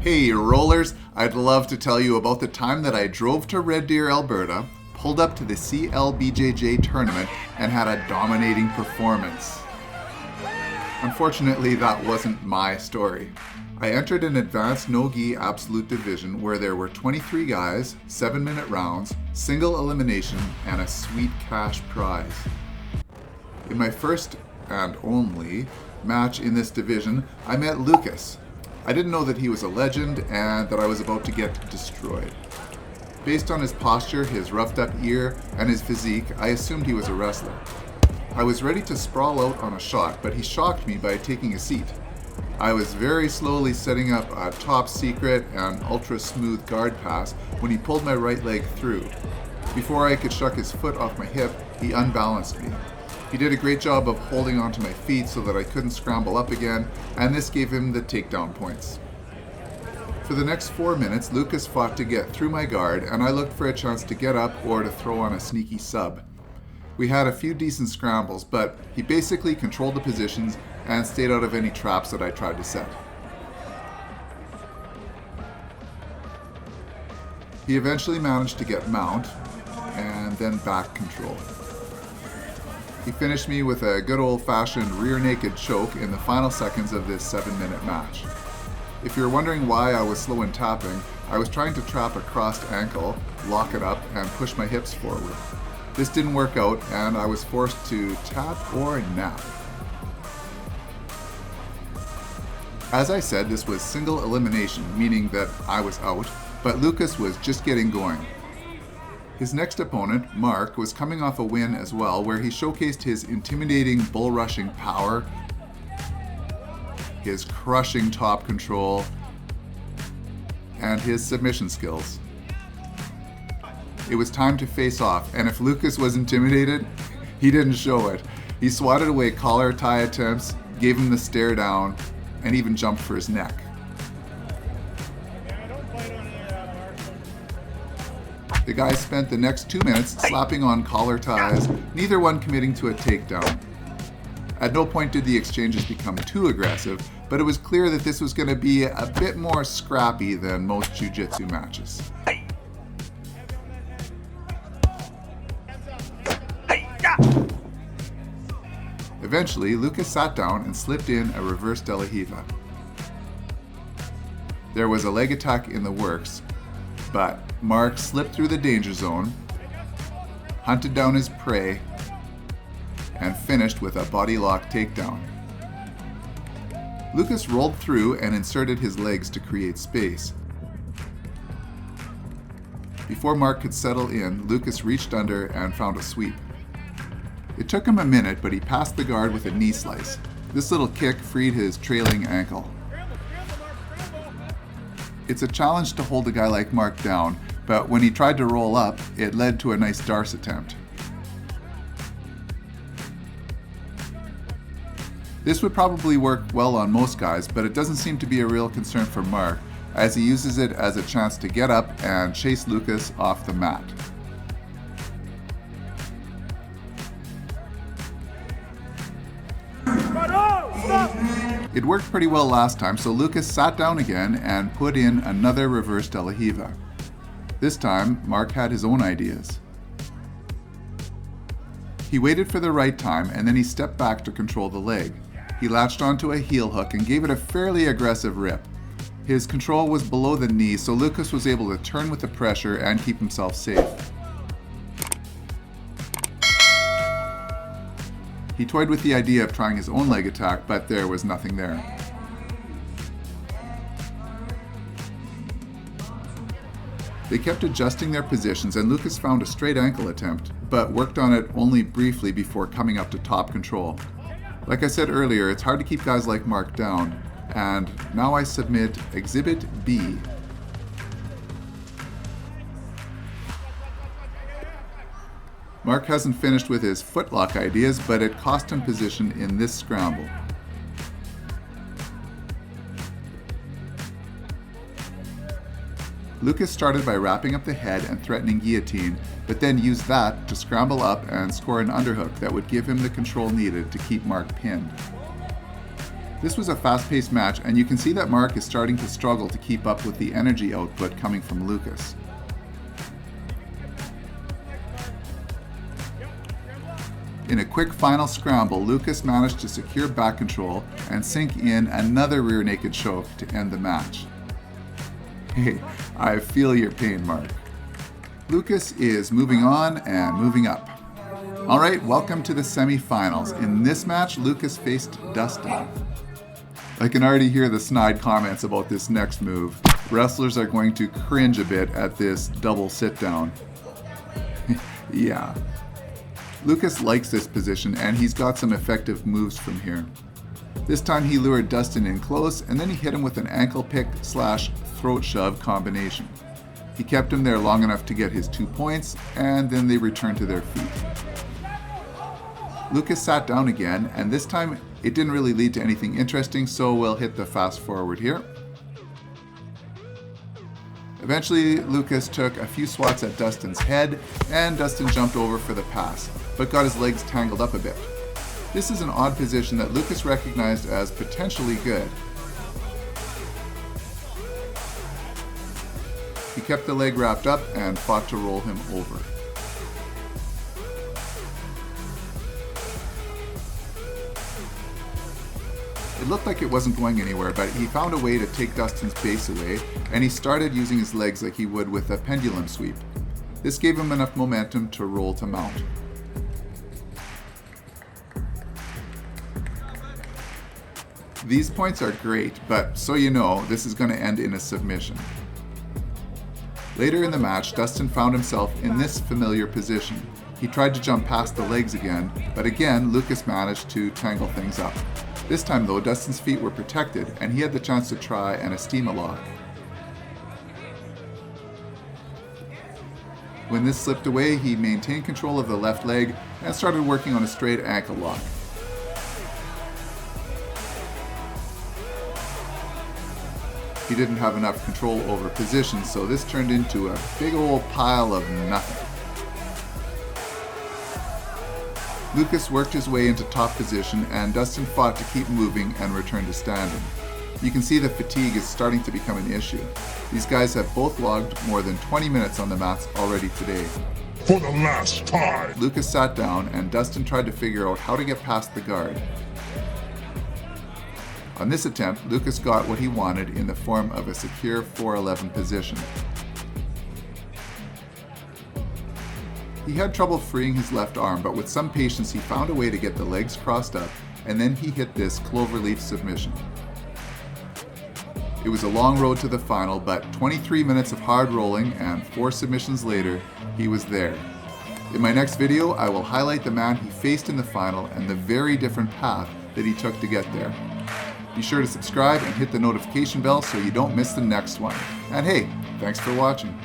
Hey rollers, I'd love to tell you about the time that I drove to Red Deer, Alberta, pulled up to the BJJ tournament, and had a dominating performance. Unfortunately, that wasn't my story. I entered an advanced no-gi absolute division where there were 23 guys, 7-minute rounds, single elimination, and a sweet cash prize. In my first and only match in this division, I met Lucas. I didn't know that he was a legend and that I was about to get destroyed. Based on his posture, his roughed up ear, and his physique, I assumed he was a wrestler. I was ready to sprawl out on a shot, but he shocked me by taking a seat. I was very slowly setting up a top secret and ultra smooth guard pass when he pulled my right leg through. Before I could shuck his foot off my hip, he unbalanced me. He did a great job of holding onto my feet so that I couldn't scramble up again, and this gave him the takedown points. For the next 4 minutes, Lucas fought to get through my guard, and I looked for a chance to get up or to throw on a sneaky sub. We had a few decent scrambles, but he basically controlled the positions and stayed out of any traps that I tried to set. He eventually managed to get mount and then back control. He finished me with a good old-fashioned rear naked choke in the final seconds of this 7-minute match. If you're wondering why I was slow in tapping, I was trying to trap a crossed ankle, lock it up, and push my hips forward. This didn't work out, and I was forced to tap or nap. As I said, this was single elimination, meaning that I was out, but Lucas was just getting going. His next opponent, Mark, was coming off a win as well, where he showcased his intimidating bull-rushing power, his crushing top control, and his submission skills. It was time to face off, and if Lucas was intimidated, he didn't show it. He swatted away collar tie attempts, gave him the stare down, and even jumped for his neck. The guys spent the next 2 minutes slapping on collar ties, neither one committing to a takedown. At no point did the exchanges become too aggressive, but it was clear that this was going to be a bit more scrappy than most jiu-jitsu matches. Eventually, Lucas sat down and slipped in a reverse De La Riva. There was a leg attack in the works, but Mark slipped through the danger zone, hunted down his prey, and finished with a body lock takedown. Lucas rolled through and inserted his legs to create space. Before Mark could settle in, Lucas reached under and found a sweep. It took him a minute, but he passed the guard with a knee slice. This little kick freed his trailing ankle. It's a challenge to hold a guy like Mark down, but when he tried to roll up, it led to a nice Darce attempt. This would probably work well on most guys, but it doesn't seem to be a real concern for Mark, as he uses it as a chance to get up and chase Lucas off the mat. It worked pretty well last time, so Lucas sat down again and put in another reverse De La Riva. This time, Mark had his own ideas. He waited for the right time and then he stepped back to control the leg. He latched onto a heel hook and gave it a fairly aggressive rip. His control was below the knee, so Lucas was able to turn with the pressure and keep himself safe. He toyed with the idea of trying his own leg attack, but there was nothing there. They kept adjusting their positions, and Lucas found a straight ankle attempt, but worked on it only briefly before coming up to top control. Like I said earlier, it's hard to keep guys like Mark down, and now I submit Exhibit B. Mark hasn't finished with his footlock ideas, but it cost him position in this scramble. Lucas started by wrapping up the head and threatening guillotine, but then used that to scramble up and score an underhook that would give him the control needed to keep Mark pinned. This was a fast-paced match, and you can see that Mark is starting to struggle to keep up with the energy output coming from Lucas. In a quick final scramble, Lucas managed to secure back control and sink in another rear naked choke to end the match. Hey, I feel your pain, Mark. Lucas is moving on and moving up. Alright, welcome to the semi-finals. In this match, Lucas faced Dustin. I can already hear the snide comments about this next move. Wrestlers are going to cringe a bit at this double sit-down. Yeah. Lucas likes this position, and he's got some effective moves from here. This time he lured Dustin in close, and then he hit him with an ankle pick / throat shove combination. He kept him there long enough to get his 2 points, and then they returned to their feet. Lucas sat down again, and this time it didn't really lead to anything interesting, so we'll hit the fast forward here. Eventually, Lucas took a few swats at Dustin's head, and Dustin jumped over for the pass, but got his legs tangled up a bit. This is an odd position that Lucas recognized as potentially good. He kept the leg wrapped up and fought to roll him over. It looked like it wasn't going anywhere, but he found a way to take Dustin's base away, and he started using his legs like he would with a pendulum sweep. This gave him enough momentum to roll to mount. These points are great, but so you know, this is going to end in a submission. Later in the match, Dustin found himself in this familiar position. He tried to jump past the legs again, but again, Lucas managed to tangle things up. This time though, Dustin's feet were protected, and he had the chance to try an Estima lock. When this slipped away, he maintained control of the left leg and started working on a straight ankle lock. He didn't have enough control over position, so this turned into a big old pile of nothing. Lucas worked his way into top position, and Dustin fought to keep moving and return to standing. You can see the fatigue is starting to become an issue. These guys have both logged more than 20 minutes on the mats already today. For the last time! Lucas sat down, and Dustin tried to figure out how to get past the guard. On this attempt, Lucas got what he wanted in the form of a secure 411 position. He had trouble freeing his left arm, but with some patience he found a way to get the legs crossed up, and then he hit this cloverleaf submission. It was a long road to the final, but 23 minutes of hard rolling and 4 submissions later, he was there. In my next video, I will highlight the man he faced in the final and the very different path that he took to get there. Be sure to subscribe and hit the notification bell so you don't miss the next one. And hey, thanks for watching.